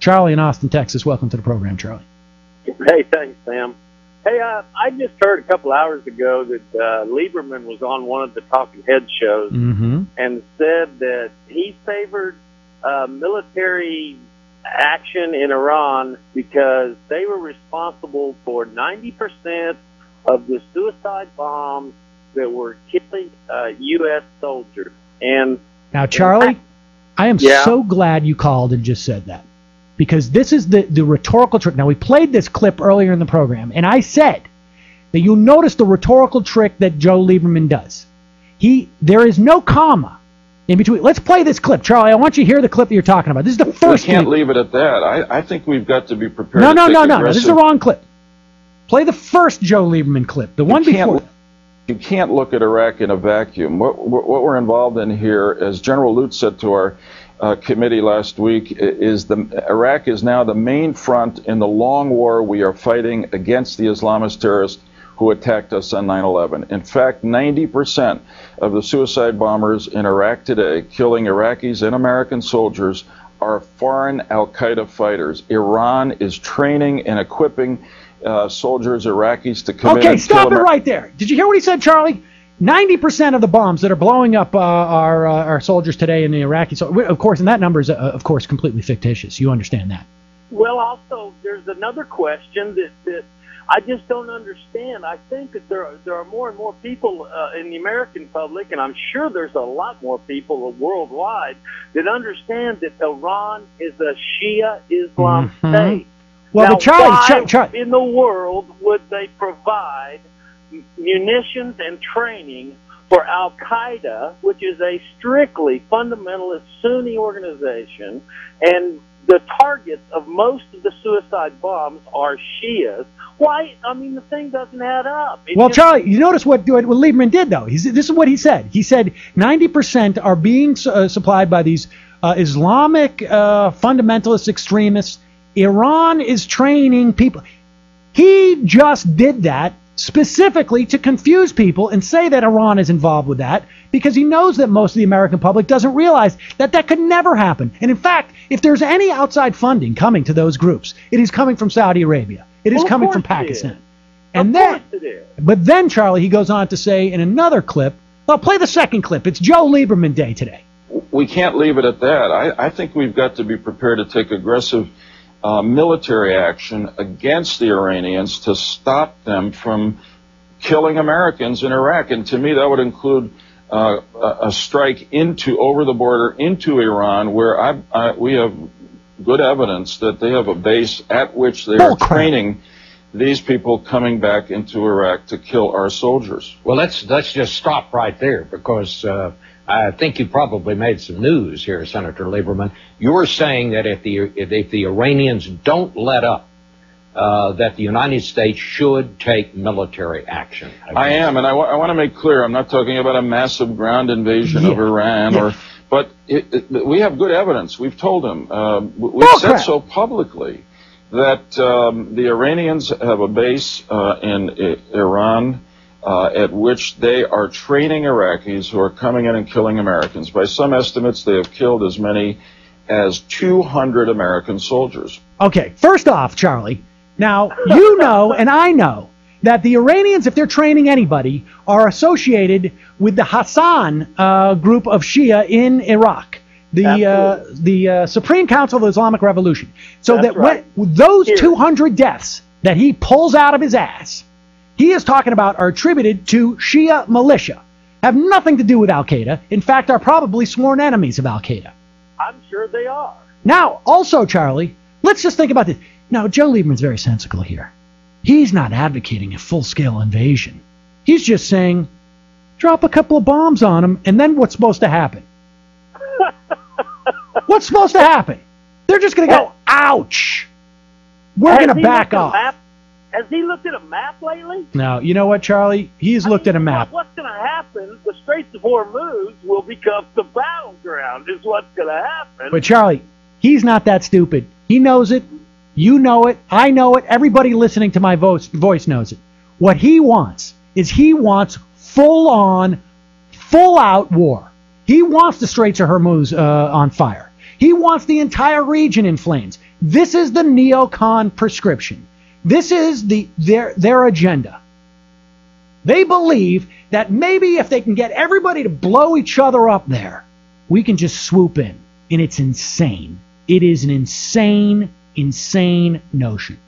Charlie in Austin, Texas. Welcome to the program, Charlie. Hey, thanks, Sam. Hey, I just heard a couple hours ago that Lieberman was on one of the Talking Head shows and said that he favored military action in Iran because they were responsible for 90% of the suicide bombs that were killing U.S. soldiers. And now, Charlie, I am so glad you called and just said that, because this is the rhetorical trick. Now, we played this clip earlier in the program, and I said that you'll notice the rhetorical trick that Joe Lieberman does. There is no comma in between. Let's play this clip. Charlie, I want you to hear the clip that you're talking about. This is the first We can't leave it at that. I think we've got to be prepared No, this is the wrong clip. Play the first Joe Lieberman clip, the one before. You can't look at Iraq in a vacuum. What we're involved in here, as General Lutz said to our committee last week, is Iraq is now the main front in the long war we are fighting against the Islamist terrorists who attacked us on 9/11. In fact, 90% of the suicide bombers in Iraq today, killing Iraqis and American soldiers, are foreign al-Qaeda fighters. Iran is training and equipping soldiers, Iraqis, to come in and kill stop it right there. Did you hear what he said, Charlie? 90% of the bombs that are blowing up our soldiers today in the Iraqi, of course, and that number is, of course, completely fictitious. You understand that. Well, also, there's another question that I just don't understand. I think that there are more and more people in the American public, and I'm sure there's a lot more people worldwide that understand that Iran is a Shia Islam state. Well, now, Charlie, in the world would they provide munitions and training for Al-Qaeda, which is a strictly fundamentalist Sunni organization, and the targets of most of the suicide bombs are Shias? Why? I mean, the thing doesn't add up. Charlie, you notice what Lieberman did, though. This is what he said. He said 90% are being supplied by these Islamic fundamentalist extremists. Iran is training people. He just did that specifically to confuse people and say that Iran is involved with that, because he knows that most of the American public doesn't realize that that could never happen. And in fact, if there's any outside funding coming to those groups, it is coming from Saudi Arabia. It is coming from Pakistan. And but then, Charlie, he goes on to say in another clip, well, play the second clip. It's Joe Lieberman Day today. We can't leave it at that. I think we've got to be prepared to take aggressive military action against the Iranians to stop them from killing Americans in Iraq. And to me, that would include a strike over the border into Iran, where we have good evidence that they have a base at which they are training these people coming back into Iraq to kill our soldiers. Well, let's just stop right there, because I think you probably made some news here, Senator Lieberman. You're saying that if the Iranians don't let up, that the United States should take military action. I am, and I want to make clear, I'm not talking about a massive ground invasion of Iran, but we have good evidence. We've told them, we've said so publicly, that the Iranians have a base in Iran at which they are training Iraqis who are coming in and killing Americans. By some estimates, they have killed as many as 200 American soldiers. Okay, first off, Charlie, now you know and I know that the Iranians, if they're training anybody, are associated with the Hassan group of Shia in Iraq, the Supreme Council of the Islamic Revolution. So when those 200 deaths that he pulls out of his ass, he is talking about, are attributed to Shia militia, have nothing to do with Al-Qaeda, in fact are probably sworn enemies of Al-Qaeda. I'm sure they are. Now, also, Charlie, let's just think about this. Now, Joe Lieberman's very sensible here. He's not advocating a full-scale invasion. He's just saying, drop a couple of bombs on them, and then what's supposed to happen? What's supposed to happen? They're just going to go, ouch! We're going to back off. Has he looked at a map lately? No, you know what, Charlie? He's looked at a map. What's going to happen? The Straits of Hormuz will become the battleground, is what's going to happen. But, Charlie, he's not that stupid. He knows it. You know it. I know it. Everybody listening to my voice knows it. What he wants is full-on, full-out war. He wants the Straits of Hormuz on fire. He wants the entire region in flames. This is the neocon prescription. This is their agenda. They believe that maybe if they can get everybody to blow each other up there, we can just swoop in. And it's insane. It is an insane, insane notion.